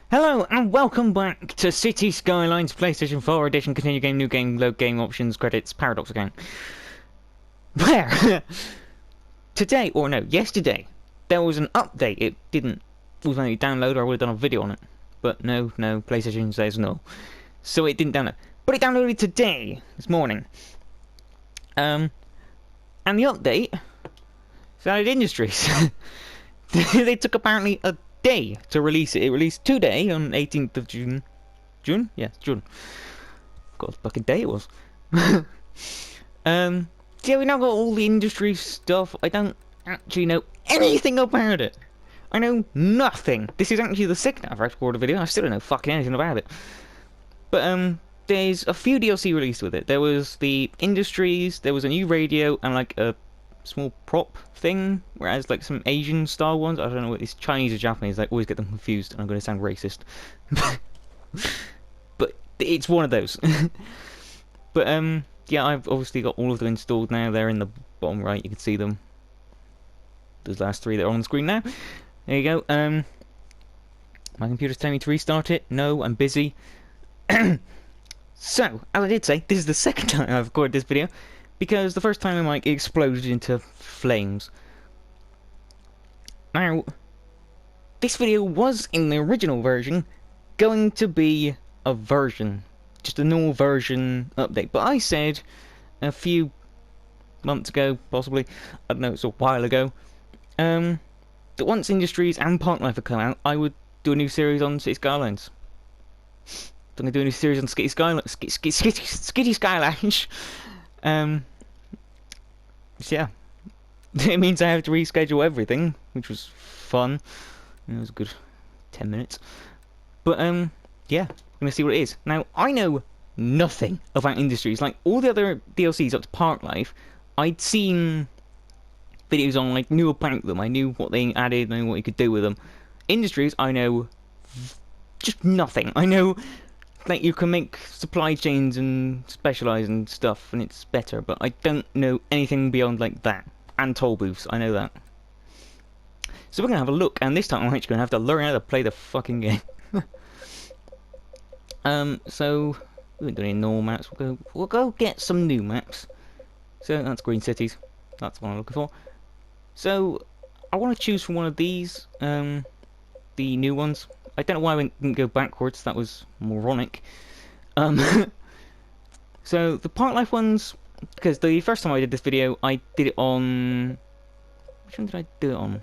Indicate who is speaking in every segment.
Speaker 1: Hello and welcome back to City Skylines PlayStation 4 Edition. Continue game, new game, load game options, credits, paradox again. Where? Today, or no, yesterday, there was an update. It didn't automatically download, or I would have done a video on it. But no, PlayStation says no. So it didn't download. But it downloaded today, this morning. And the update Skylines Industries. They took apparently a day to release it. It released today on 18th of June. June? Yeah, June. God, what fucking day it was. Yeah, we now got all the industry stuff. I don't actually know anything about it. I know nothing. This is actually the second I've recorded a video. I still don't know fucking anything about it. But there's a few DLC released with it. There was the industries, there was a new radio, and like a small prop thing, whereas like some Asian style ones, I don't know what it's Chinese or Japanese, I always get them confused and I'm going to sound racist. But it's one of those. But yeah, I've obviously got all of them installed now. They're in the bottom right, you can see them. Those last three that are on the screen now. There you go. My computer's telling me to restart it. No, I'm busy. So, as I did say, this is the second time I've recorded this video, because the first time it exploded into flames. Now, this video was, in the original version, going to be a version. Just a normal version update. But I said, a few months ago, possibly, I don't know, it's a while ago, that once Industries and Park Life had come out, I would do a new series on City Skylines. I'm going to do a new series on Skitty Skylines. So yeah, it means I have to reschedule everything, which was fun. It was a good 10 minutes. But yeah, I'm going to see what it is. Now, I know nothing about Industries. Like, all the other DLCs up to Park Life, I'd seen videos on, like, knew about them. I knew what they added, I knew what you could do with them. Industries, I know just nothing. I know like you can make supply chains and specialise and stuff, and it's better, but I don't know anything beyond like that. And toll booths, I know that. So we're gonna have a look, and this time I'm actually gonna have to learn how to play the fucking game. So we haven't done any normal maps. We'll go get some new maps. So that's Green Cities. That's what I'm looking for. So I want to choose from one of these, the new ones. I don't know why I didn't go backwards, that was moronic. So, the Park Life ones, because the first time I did this video, I did it on... Which one did I do it on?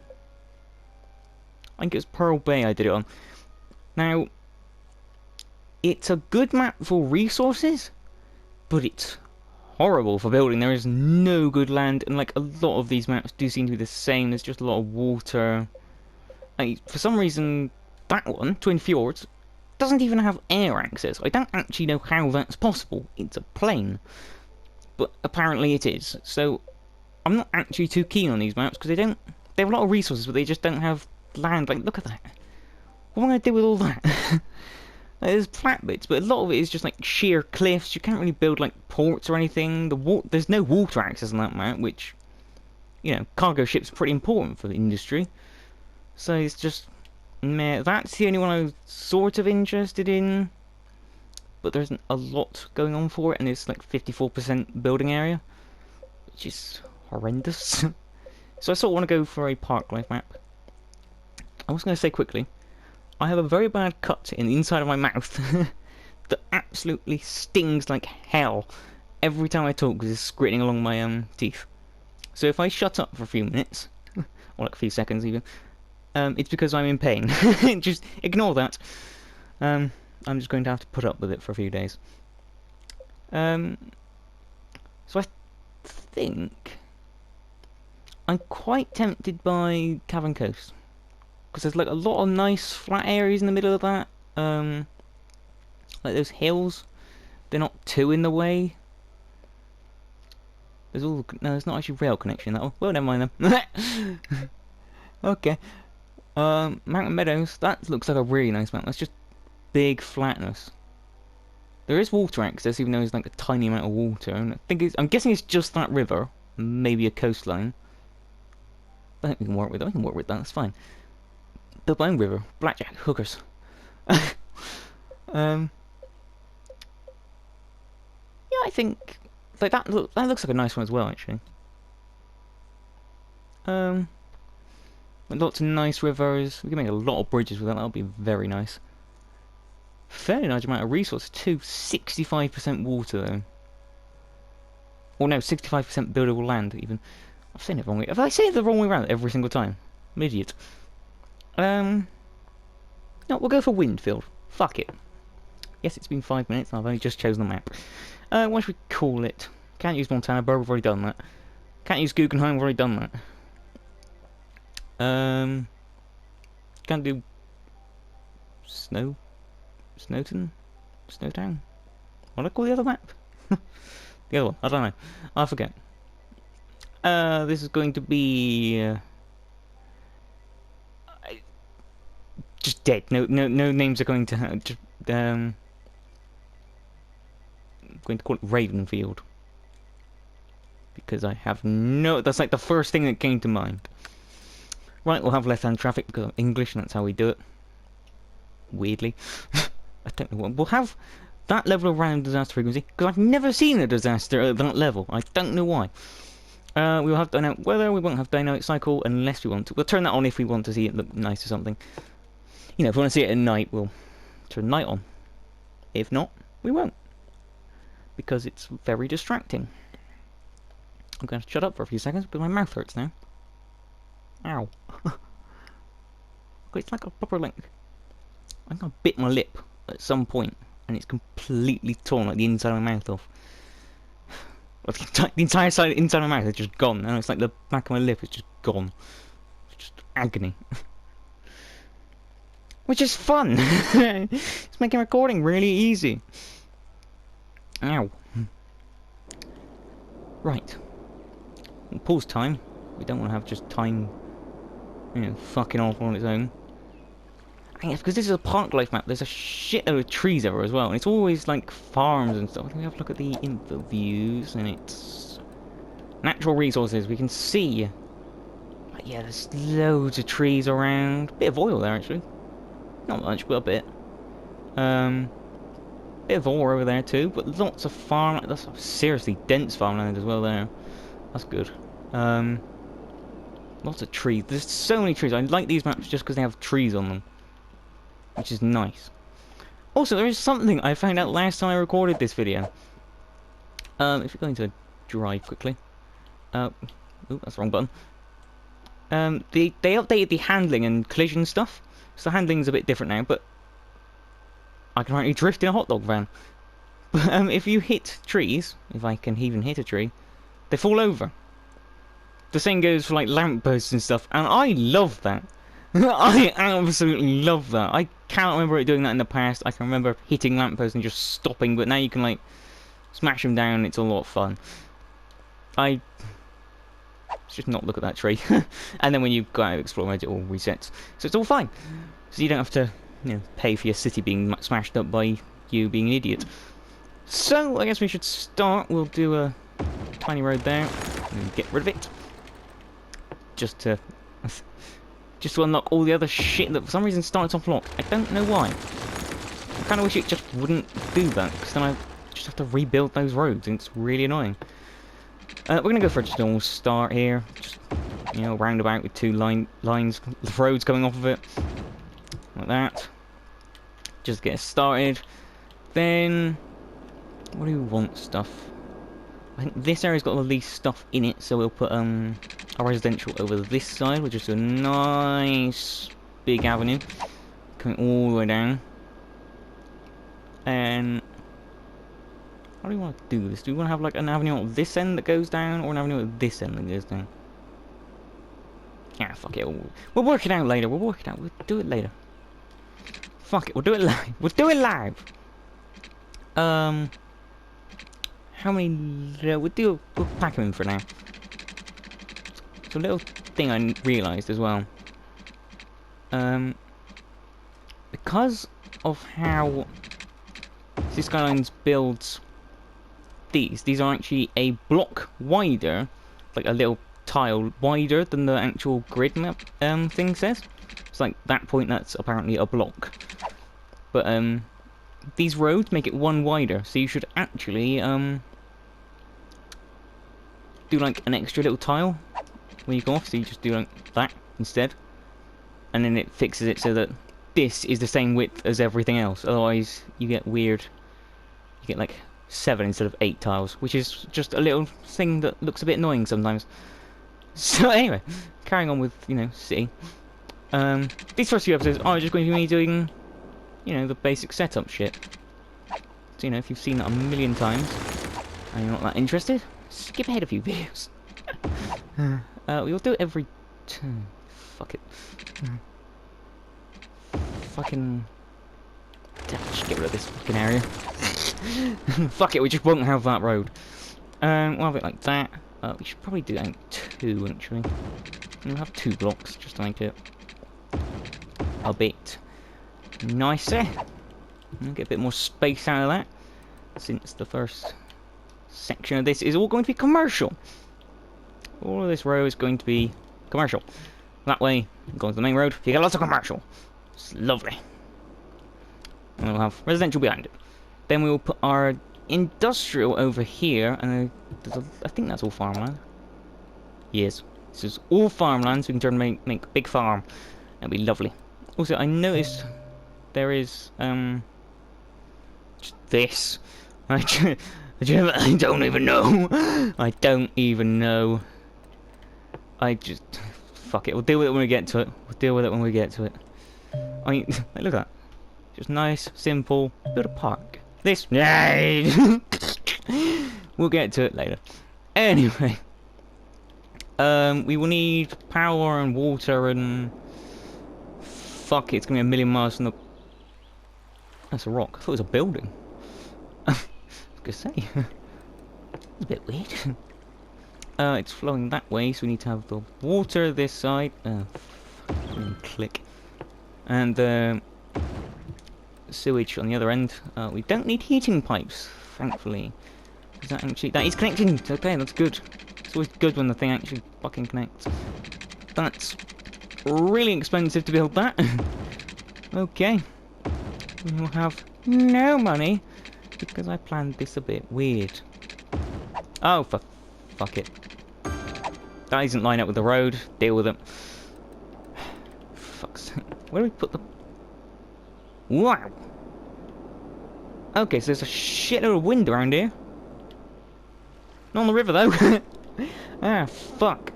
Speaker 1: I think it was Pearl Bay I did it on. Now, it's a good map for resources, but it's horrible for building. There is no good land, and like a lot of these maps do seem to be the same. There's just a lot of water. For some reason, that one, Twin Fjords, doesn't even have air access. I don't actually know how that's possible. It's a plane. But apparently it is. So I'm not actually too keen on these maps, because they have a lot of resources, but they just don't have land. Like, look at that. What am I going to do with all that? Like, there's flat bits, but a lot of it is just like sheer cliffs. You can't really build like ports or anything. There's no water access on that map, which, you know, cargo ships are pretty important for the industry. So it's just... Meh, that's the only one I'm sort of interested in, but there isn't a lot going on for it, and it's like 54% building area, which is horrendous. So I sort of want to go for a Park Life map. I was going to say quickly, I have a very bad cut in the inside of my mouth that absolutely stings like hell every time I talk, because it's gritting along my teeth. So if I shut up for a few minutes, or like a few seconds even, it's because I'm in pain. Just ignore that. I'm just going to have to put up with it for a few days. So I think I'm quite tempted by Cavern Coast, because there's like a lot of nice flat areas in the middle of that. Like those hills, they're not too in the way. No, there's not actually rail connection in that one. Well, never mind then. Okay. Mountain Meadows, that looks like a really nice map. That's just big flatness. There is water access, even though there's like a tiny amount of water. And I'm guessing it's just that river, maybe a coastline. I think we can work with that. That's fine. The Bone River, blackjack, hookers. um, yeah, I think like that looks like a nice one as well, actually. With lots of nice rivers. We can make a lot of bridges with that. That'll be very nice. Fairly large amount of resources too. 65% water though. Or no, 65% buildable land even. I've said it the wrong way. Have I said it the wrong way around every single time? I'm an idiot. No, we'll go for Windfield. Fuck it. Yes, it's been 5 minutes and I've only just chosen the map. What should we call it? Can't use Montana Borough, we've already done that. Can't use Guggenheim, we've already done that. Can't do Snowtown? What do I call the other map? The other one, I don't know. I forget. This is going to be just dead. No names are going to just I'm going to call it Ravenfield because I have no. That's like the first thing that came to mind. Right, we'll have left-hand traffic because I'm English and that's how we do it. Weirdly. I don't know what. We'll have that level of random disaster frequency because I've never seen a disaster at that level. I don't know why. We'll have dynamic weather. We won't have dynamic cycle unless we want to. We'll turn that on if we want to see it look nice or something. You know, if we want to see it at night, we'll turn night on. If not, we won't. Because it's very distracting. I'm going to shut up for a few seconds because my mouth hurts now. Ow. It's like a proper like... I'm going to bit my lip at some point and it's completely torn like the inside of my mouth off. The entire inside of my mouth is just gone. And it's like the back of my lip is just gone. It's just agony. Which is fun. It's making recording really easy. Ow. Right. Pause time. We don't want to have just time, you know, fucking off on its own. And it's because this is a park life map. There's a shitload of trees everywhere as well, and it's always like farms and stuff. Let me have a look at the info views, and it's natural resources. We can see, yeah, there's loads of trees around. Bit of oil there actually, not much, but a bit. Bit of ore over there too, but lots of farmland. That's seriously dense farmland as well there. That's good. Lots of trees. There's so many trees. I like these maps just because they have trees on them, which is nice. Also, there is something I found out last time I recorded this video. If you're going to drive quickly. Ooh, that's the wrong button. They updated the handling and collision stuff, so the handling's a bit different now, but I can apparently drift in a hot dog van. But if you hit trees, if I can even hit a tree, they fall over. The same goes for like lampposts and stuff, and I love that. I absolutely love that. I can't remember it doing that in the past. I can remember hitting lampposts and just stopping, but now you can like smash them down. It's a lot of fun. Let's just not look at that tree. And then when you go out of explore mode, it all resets, so it's all fine. So you don't have to, you know, pay for your city being smashed up by you being an idiot. So I guess we should start. We'll do a tiny road there and get rid of it. Just to unlock all the other shit that for some reason starts off locked. I don't know why. I kind of wish it just wouldn't do that, because then I just have to rebuild those roads, and it's really annoying. We're gonna go for just a normal start here. Just, you know, roundabout with two lines, roads coming off of it, like that. Just get us started. Then, what do we want stuff? I think this area's got the least stuff in it, so we'll put our residential over this side. We'll just do a nice big avenue coming all the way down. And how do we want to do this? Do we want to have like an avenue at this end that goes down, or an avenue at this end that goes down? Yeah, fuck it. We'll work it out later. We'll work it out. We'll do it later. Fuck it. We'll do it live. We'll do it live. How many? We'll pack them in for now. So a little thing I realised as well. Because of how Skylines builds these are actually a block wider, like a little tile wider than the actual grid map thing says. It's like that point, that's apparently a block. But these roads make it one wider, so you should actually do like an extra little tile when you go off. So you just do like that instead, and then it fixes it so that this is the same width as everything else. Otherwise, you get weird. You get like 7 instead of 8 tiles, which is just a little thing that looks a bit annoying sometimes. So anyway, carrying on with, you know, City. These first few episodes are just going to be me doing, you know, the basic setup shit. So, you know, if you've seen that a million times and you're not that interested, skip ahead a few videos. We'll do it every... Fuck it. Fucking... Just get rid of this fucking area. Fuck it, we just won't have that road. We'll have it like that. We should probably do like 2, actually. We'll have 2 blocks, just to make it a bit nicer. And get a bit more space out of that, since the first section of this is all going to be commercial. All of this row is going to be commercial. That way, going to the main road, you get lots of commercial. It's lovely. And we'll have residential behind it. Then we will put our industrial over here, and I think that's all farmland. Yes, this is all farmland, so we can turn and make a big farm. That'd be lovely. Also, I noticed there is just this. I don't even know. I don't even know. I just fuck it. We'll deal with it when we get to it. We'll deal with it when we get to it. I mean, look at that. Just nice, simple, build a park. This, yay! We'll get to it later. Anyway, we will need power and water and fuck it. It's gonna be a million miles from the. That's a rock. I thought it was a building. I was gonna say, it's a bit weird. It's flowing that way, so we need to have the water this side. Click, and sewage on the other end. We don't need heating pipes, thankfully. Is that actually... That is connecting! Okay, that's good. It's always good when the thing actually fucking connects. That's really expensive to build that. Okay. We will have no money because I planned this a bit weird. Oh, fuck it. That isn't line up with the road. Deal with it. Fuck's sake. Where do we put the... Wow! Okay, so there's a shitload of wind around here. Not on the river, though. Ah, fuck.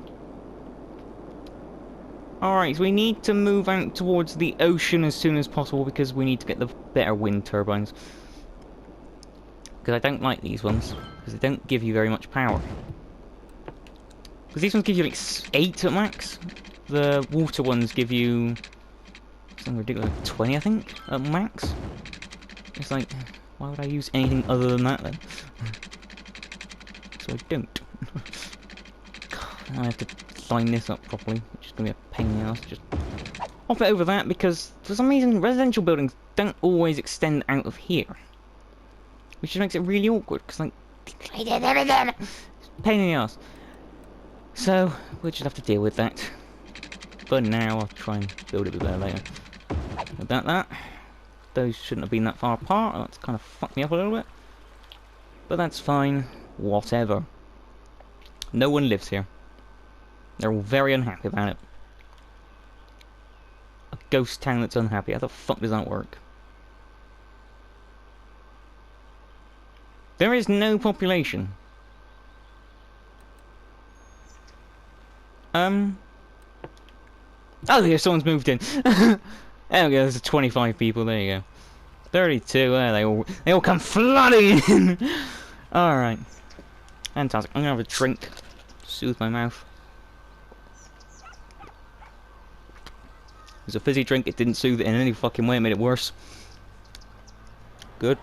Speaker 1: Alright, so we need to move out towards the ocean as soon as possible because we need to get the better wind turbines. Because I don't like these ones, because they don't give you very much power. Because these ones give you like 8 at max. The water ones give you something ridiculous, like 20 I think, at max. It's like, why would I use anything other than that then? So I don't. I have to line this up properly, which is going to be a pain in the ass. Just hop it over that, because for some reason residential buildings don't always extend out of here. Which just makes it really awkward, because like, it's a pain in the ass. So, we'll just have to deal with that. But now, I'll try and build it a bit better later. About that. Those shouldn't have been that far apart. That's kind of fucked me up a little bit. But that's fine. Whatever. No one lives here. They're all very unhappy about it. A ghost town that's unhappy. How the fuck does that work? There is no population. Oh, yeah, someone's moved in. There we go, there's 25 people, there you go. 32, they all come flooding in! Alright. Fantastic. I'm gonna have a drink. Soothe my mouth. It was a fizzy drink, it didn't soothe it in any fucking way, it made it worse. Good.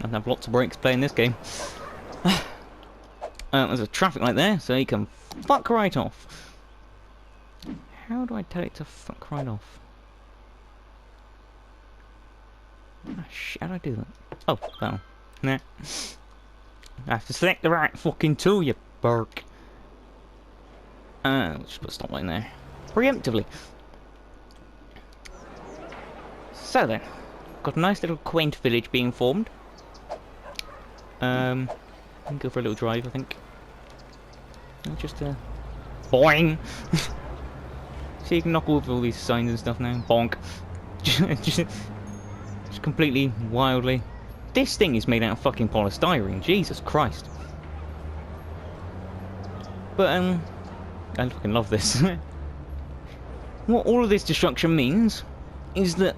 Speaker 1: I have lots of breaks playing this game. There's a traffic light there, so you can fuck right off. How do I tell it to fuck right off? Ah, shit, how do I do that? Oh, that one. Nah. I have to select the right fucking tool, you burk. Let's just put a stop line there. Preemptively. So then, got a nice little quaint village being formed. I can go for a little drive, I think. Just boing! So you can knock over all these signs and stuff now. Bonk. just completely, wildly. This thing is made out of fucking polystyrene. Jesus Christ. But, I fucking love this. What all of this destruction means is that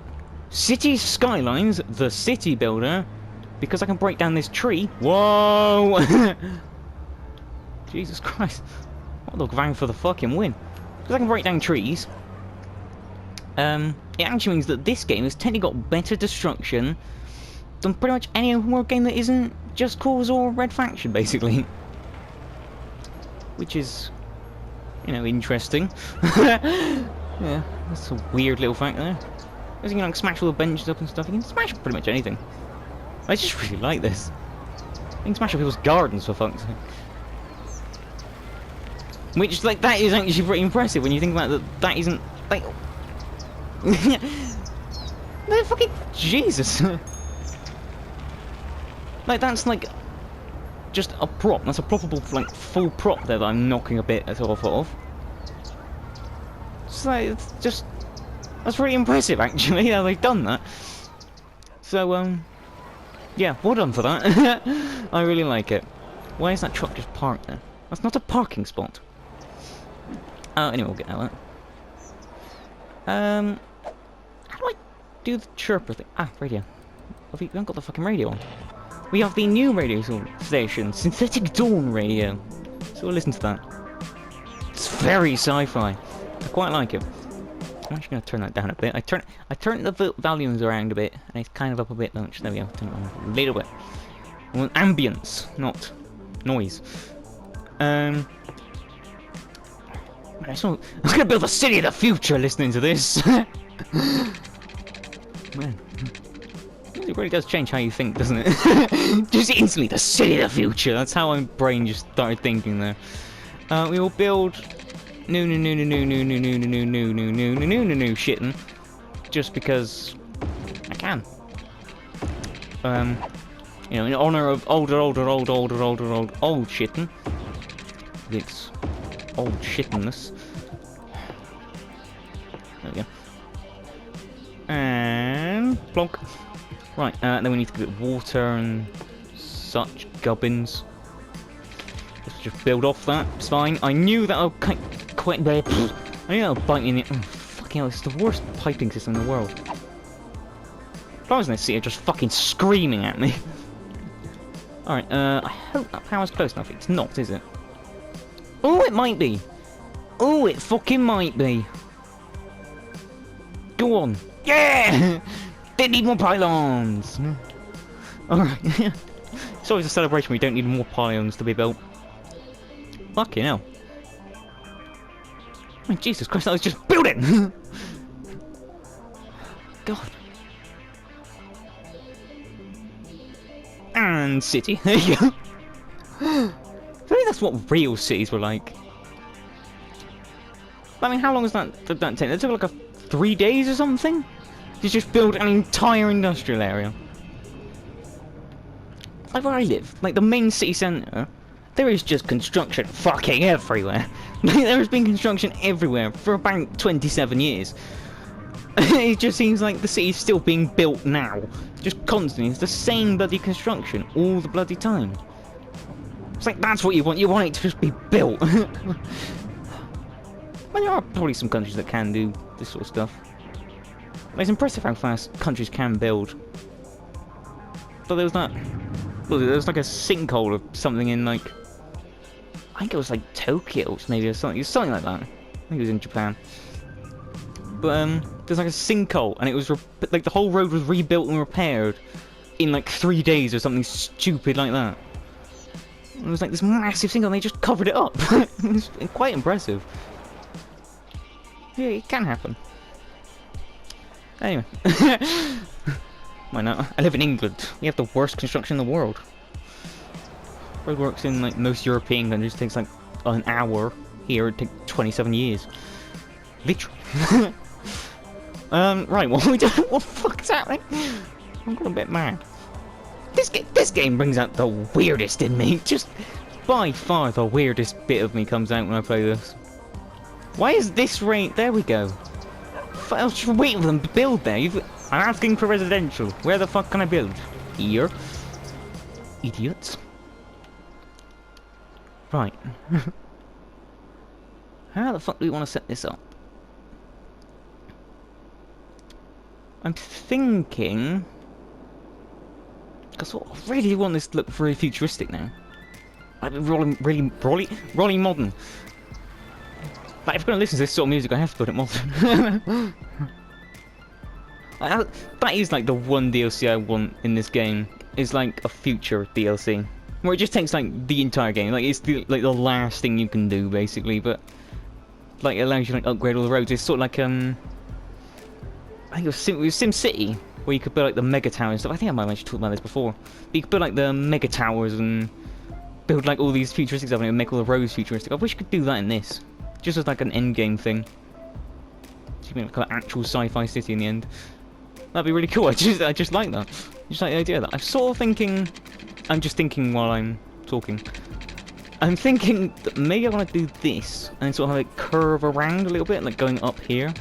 Speaker 1: City Skylines, the city builder, because I can break down this tree. Whoa! Jesus Christ. What the ground for the fucking win. Because I can break down trees. It actually means that this game has technically got better destruction than pretty much any other world game that isn't Just Cause or Red Faction, basically. Which is, you know, interesting. Yeah, that's a weird little fact there. Because you can like smash all the benches up and stuff. You can smash pretty much anything. I just really like this. You can smash up people's gardens, for fuck's sake. Which, like, that is actually pretty impressive when you think about that. That isn't, like... no, fucking Jesus. Like, that's like just a prop. That's a proppable, like, full prop there that I'm knocking a bit off of. So it's just, that's really impressive actually how they've done that. So yeah, well done for that. I really like it. Why is that truck just parked there? That's not a parking spot. Anyway, we'll get out of that. How do I do the chirper thing? Ah, radio. We haven't got the fucking radio on. We have the new radio station, Synthetic Dawn Radio. So we'll listen to that. It's very sci-fi. I quite like it. I'm actually going to turn that down a bit. I turned the volumes around a bit, and it's kind of up a bit. There we go. Turn it on a little bit. I want ambience, not noise. Man, I'm going to build a city of the future listening to this. Man. It really does change how you think, doesn't it? Just instantly, the city of the future. That's how my brain just started thinking there. We will build new shitting just because I can. You know, in honor of old shitting. It's old shittingness. There we go. And plonk. Right, then we need to get water and such gubbins. Let's just build off that. It's fine. I knew that I'll quite bad. I knew that I'll bite in it. Oh, fucking hell, it's the worst piping system in the world. If I was in this city, just fucking screaming at me. Alright, I hope that power's close enough. It's not, is it? Oh, it might be. Oh, it fucking might be. Go on. Yeah! They need more pylons! Alright. It's always a celebration when we don't need more pylons to be built. Fucking hell. Oh, Jesus Christ, I was just building! God. And city. There you go. I think that's what real cities were like. I mean, how long was that take? It took like 3 days or something? To just build an entire industrial area. Like where I live, like the main city centre, there is just construction fucking everywhere. There has been construction everywhere for about 27 years. It just seems like the city's still being built now. Just constantly, it's the same bloody construction all the bloody time. It's like that's what you want it to just be built. Well, there are probably some countries that can do this sort of stuff. It's impressive how fast countries can build. But there was that... Well, there was like a sinkhole or something in like... I think it was like Tokyo, maybe, or something. It was something like that. I think it was in Japan. But there's like a sinkhole, and it was like the whole road was rebuilt and repaired in like 3 days or something stupid like that. And it was like this massive sinkhole, and they just covered it up. It was quite impressive. Yeah, it can happen. Anyway. Why not? I live in England. We have the worst construction in the world. Roadworks in like most European countries takes like an hour. Here it takes 27 years. Literally. Right, what are we doing? What the fuck is happening? I'm going a bit mad. This game brings out the weirdest in me. Just by far the weirdest bit of me comes out when I play this. Why is this rain? There we go. I was just waiting for them to build there. I'm asking for residential. Where the fuck can I build? Here. Idiots. Right. How the fuck do we want to set this up? I'm thinking... Because I really want this to look very futuristic now. Like really modern. Like, if I'm going to listen to this sort of music, I have to put it modern. That is like the one DLC I want in this game. Is like a future DLC. Where it just takes like the entire game. Like it's the last thing you can do basically, but like it allows you to like upgrade all the roads. It's sort of like I think it was SimCity, where you could build like the mega towers and stuff. I think I might have actually talked about this before. But you could build like the mega towers and build like all these futuristic stuff and make all the roads futuristic. I wish you could do that in this. Just as like an end game thing. So you make like an actual sci-fi city in the end. That'd be really cool. I just like that. Just like the idea of that. I'm sort of thinking... I'm just thinking while I'm talking. I'm thinking that maybe I want to do this and then sort of have it curve around a little bit, like going up here.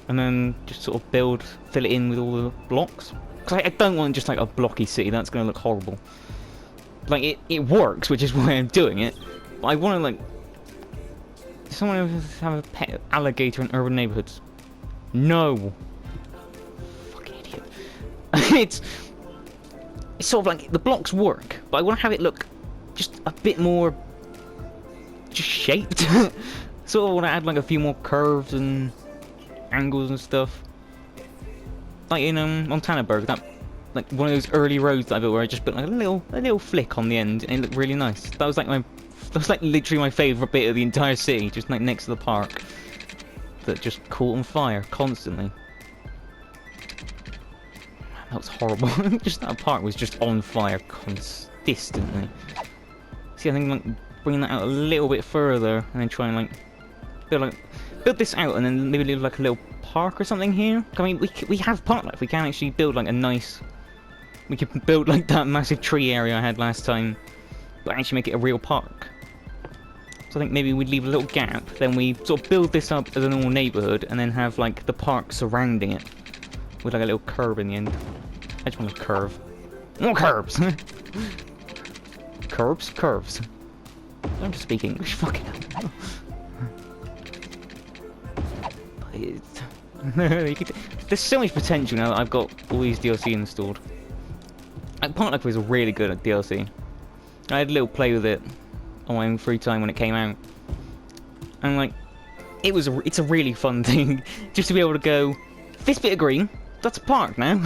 Speaker 1: And then just sort of fill it in with all the blocks. Because I don't want just like a blocky city. That's going to look horrible. Like, it works, which is why I'm doing it. But I want to like... Someone have a pet alligator in urban neighborhoods. No. Fucking idiot. It's sort of like the blocks work, but I want to have it look just a bit more just shaped. Sort of want to add like a few more curves and angles and stuff. Like in Montanaburg, that like one of those early roads that I built where I just put like a little flick on the end and it looked really nice. That was like literally my favourite bit of the entire city, just like next to the park. That just caught on fire constantly. That was horrible. Just that park was just on fire consistently. See, I think like bringing that out a little bit further and then try and like build this out and then maybe leave like a little park or something here. I mean, we have park life. We can actually build like a nice. We could build like that massive tree area I had last time, but actually make it a real park. So I think maybe we'd leave a little gap, then we sort of build this up as a normal neighbourhood, and then have like the park surrounding it with like a little curb in the end. I just want a curve. More curbs. Curves. Don't just speak English. Fucking hell. There's so much potential now that I've got all these DLC installed. Like, Park Life was really good at DLC. I had a little play with it on my own free time when it came out, and like, it's a really fun thing just to be able to go, this bit of green, that's a park now.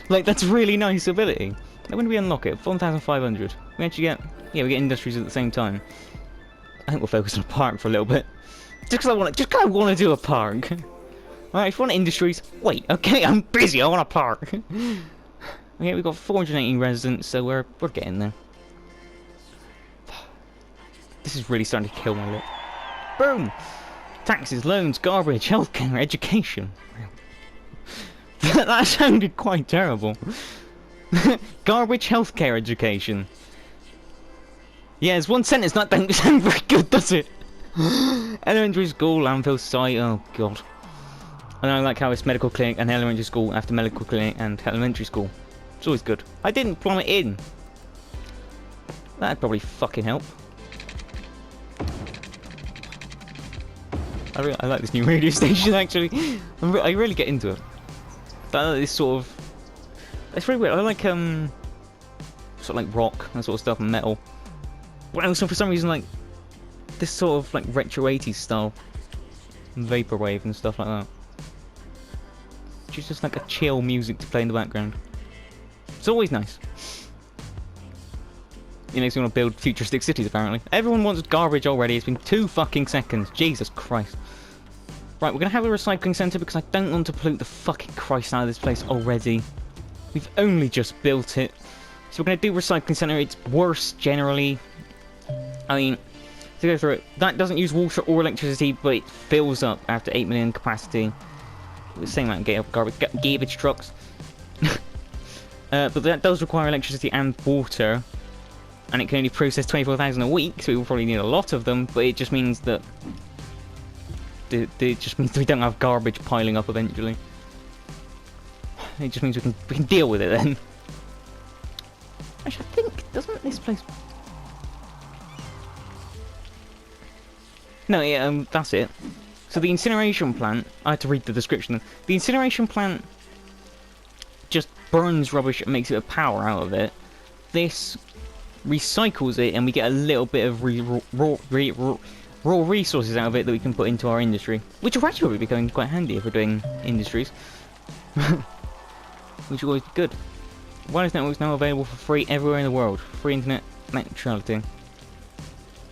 Speaker 1: Like, that's a really nice ability. Like, when do we unlock it? 1,500. We actually get, yeah, we get industries at the same time. I think we'll focus on a park for a little bit, just because I want to do a park. Alright, if you want industries, wait, okay, I'm busy, I want a park. Okay, we've got 480 residents, so we're getting there. This is really starting to kill my look. Boom! Taxes, loans, garbage, healthcare, education. That sounded quite terrible. Garbage, healthcare, education. Yeah, it's one sentence, that don't sound very good, does it? Elementary school, landfill site, oh god. I don't like how it's medical clinic and elementary school after medical clinic and elementary school. It's always good. I didn't plumb it in. That'd probably fucking help. I like this new radio station actually. I really get into it. This sort of, it's really weird. I like sort of like rock and sort of stuff and metal. But also for some reason like this sort of like retro 80s style, vaporwave and stuff like that. Which is just like a chill music to play in the background. It's always nice. It makes me want to build futuristic cities, apparently. Everyone wants garbage already. It's been 2 fucking seconds. Jesus Christ. Right, we're going to have a recycling centre because I don't want to pollute the fucking Christ out of this place already. We've only just built it. So we're going to do recycling centre. It's worse, generally. I mean, to go through it, that doesn't use water or electricity, but it fills up after 8 million capacity. The same amount of garbage trucks. But that does require electricity and water, and it can only process 24,000 a week, so we will probably need a lot of them. But it just means that it just means we don't have garbage piling up eventually. It just means we can deal with it then. Actually, I think doesn't this place? No, yeah, that's it. So the incineration plant. I had to read the description. The incineration plant just burns rubbish and makes a bit of power out of it. This recycles it, and we get a little bit of raw resources out of it that we can put into our industry, which will actually be becoming quite handy if we're doing industries. Which will always be good. Wireless network is now available for free everywhere in the world. Free internet neutrality.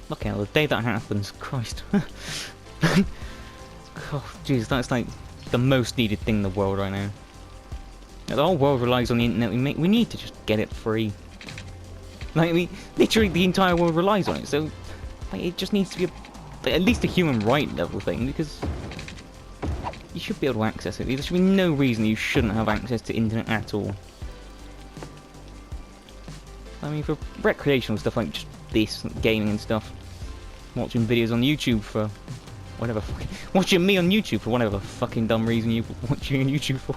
Speaker 1: Look out, the day that happens, Christ. God, jeez, that's like the most needed thing in the world right now. The whole world relies on the internet we make. We need to just get it free. Like, literally the entire world relies on it, so like, it just needs to be at least a human right level thing, because you should be able to access it. There should be no reason you shouldn't have access to internet at all. I mean, for recreational stuff like just this, gaming and stuff, watching videos on YouTube for whatever, watching me on YouTube for whatever fucking dumb reason you're watching on YouTube for.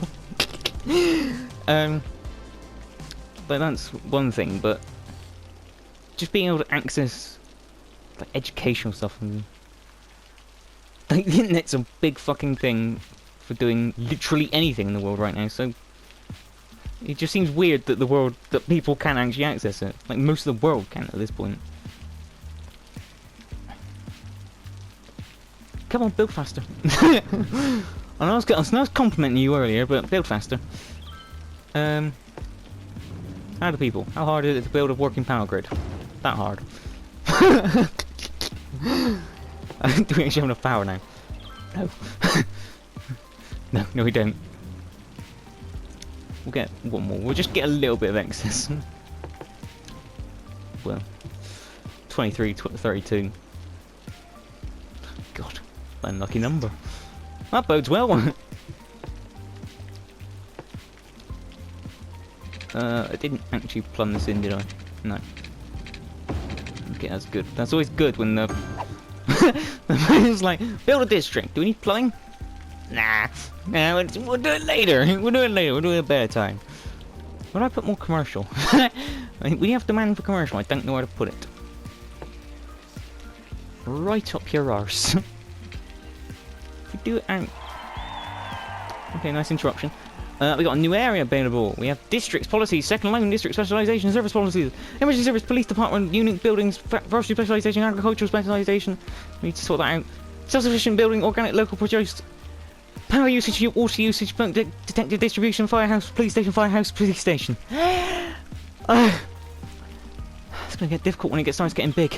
Speaker 1: But that's one thing. But just being able to access like educational stuff, and like the internet's a big fucking thing for doing literally anything in the world right now. So it just seems weird that people can actually access it. Like most of the world can at this point. Come on, build faster. I was complimenting you earlier, but build faster. How do people? How hard is it to build a working power grid? That hard. Do we actually have enough power now? No. No, we don't. We'll get one more. We'll just get a little bit of excess. Well, 23, 32. God, unlucky number. That bodes well. I didn't actually plumb this in, did I? No. Okay, that's good. That's always good when the man's like, build a district. Do we need plumbing? Nah. Nah, we'll do it later. We'll do it at a better time. Where do I put more commercial? We have demand for commercial. I don't know where to put it. Right up your arse. If we do it out. Okay, nice interruption. We got a new area available. We have districts, policies, second line district specialization, service policies, emergency service, police department, unit buildings, forestry specialization, agricultural specialization. We need to sort that out. Self-sufficient building, organic local produce, power usage, water usage, detective distribution, firehouse, police station. It's gonna get difficult when it starts getting big.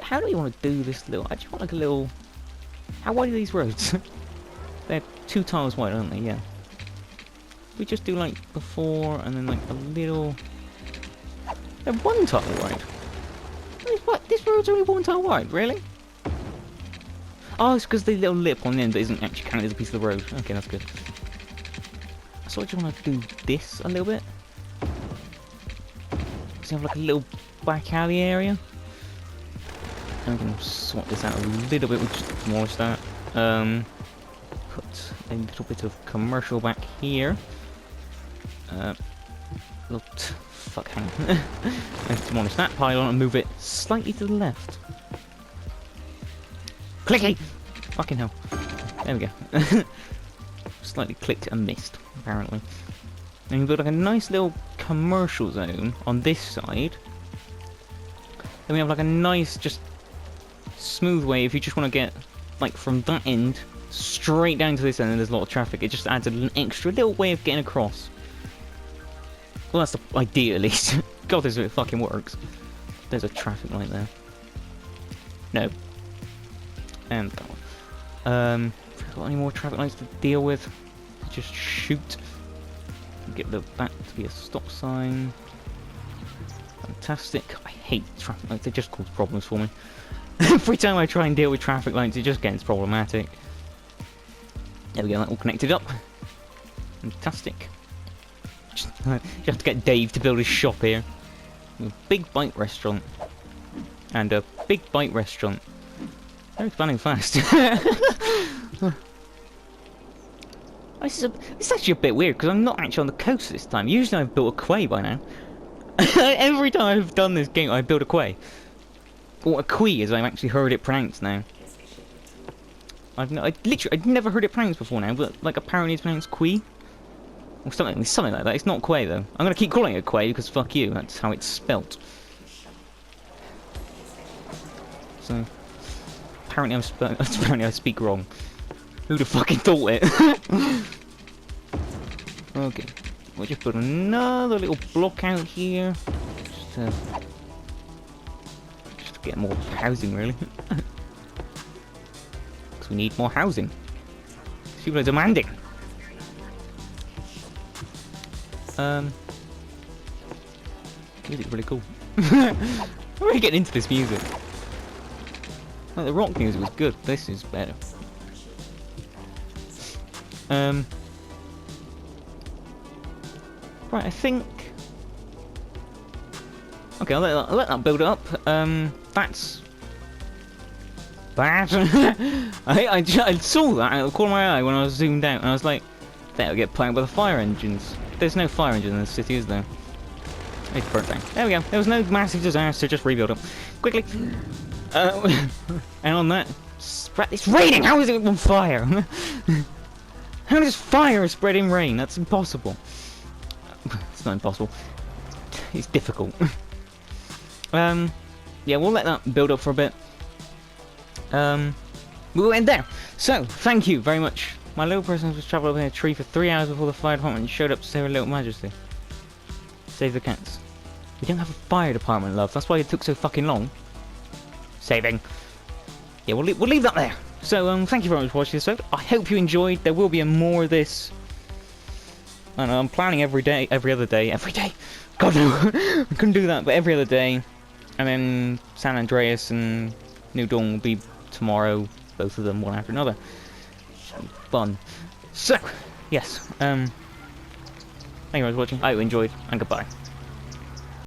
Speaker 1: How do we want to do this little? I just want like a little. How wide are these roads? They're 2 tiles wide, aren't they? Yeah. We just do like before and then like a little. They're 1 tile wide. What? This road's only 1 tile wide, really? Oh, it's because the little lip on the end isn't actually counted as a piece of the road. Okay, that's good. So I just want to do this a little bit. So you have like a little back alley area. I'm going to sort this out a little bit. We'll just demolish that. Put a little bit of commercial back here. Fuck, hang on. Let's demolish that pylon and move it slightly to the left. Clicky! Fucking hell. There we go. Slightly clicked and missed, apparently. And you build like a nice little commercial zone on this side. Then we have like a nice, just smooth way if you just want to get like from that end straight down to this end and there's a lot of traffic. It just adds an extra little way of getting across. Well, that's the idea at least. God, this it fucking works. There's a traffic light there. No. And that one. Got any more traffic lights to deal with? Just shoot. Get that to be a stop sign. Fantastic. I hate traffic lights. They just cause problems for me. Every time I try and deal with traffic lights, it just gets problematic. There we go. That all connected up. Fantastic. Just you have to get Dave to build his shop here. A big bite restaurant. And a big bite restaurant. They're expanding fast. It's actually a bit weird because I'm not actually on the coast this time. Usually I've built a quay by now. Every time I've done this game I build a quay. Or a quay as I've actually heard it pronounced now. I've never heard it pronounced before now, but like apparently it's pronounced quay. Or something like that. It's not quay though. I'm gonna keep calling it quay because fuck you, that's how it's spelt. So apparently I speak wrong. Who'd have fucking thought it? Okay. We'll just put another little block out here. Just to get more housing really. Because we need more housing. People are demanding. Music's really cool. I'm really getting into this music. Like, the rock music was good. This is better. Right, I think. Okay, I'll let that build up. That's bad. I saw that out of the corner of my eye when I was zoomed out, and I was like, that'll get playing by the fire engines. There's no fire engine in the city, is there? It's burnt down. There we go. There was no massive disaster. Just rebuild it quickly. And on that, it's raining. How is it on fire? How does fire spread in rain? That's impossible. It's not impossible. It's difficult. Yeah, we'll let that build up for a bit. We'll end there. So, thank you very much. My little person was travelling up in a tree for 3 hours before the fire department showed up to save her little majesty. Save the cats. We don't have a fire department, love. That's why it took so fucking long. Saving. Yeah, we'll leave that there. So, thank you very much for watching this episode. I hope you enjoyed. There will be more of this. I know, I'm planning every day, every other day. God no, I couldn't do that, but every other day. And then San Andreas and New Dawn will be tomorrow. Both of them, one after another. Fun. So, yes. Thank you very much for watching. I hope you enjoyed, and goodbye.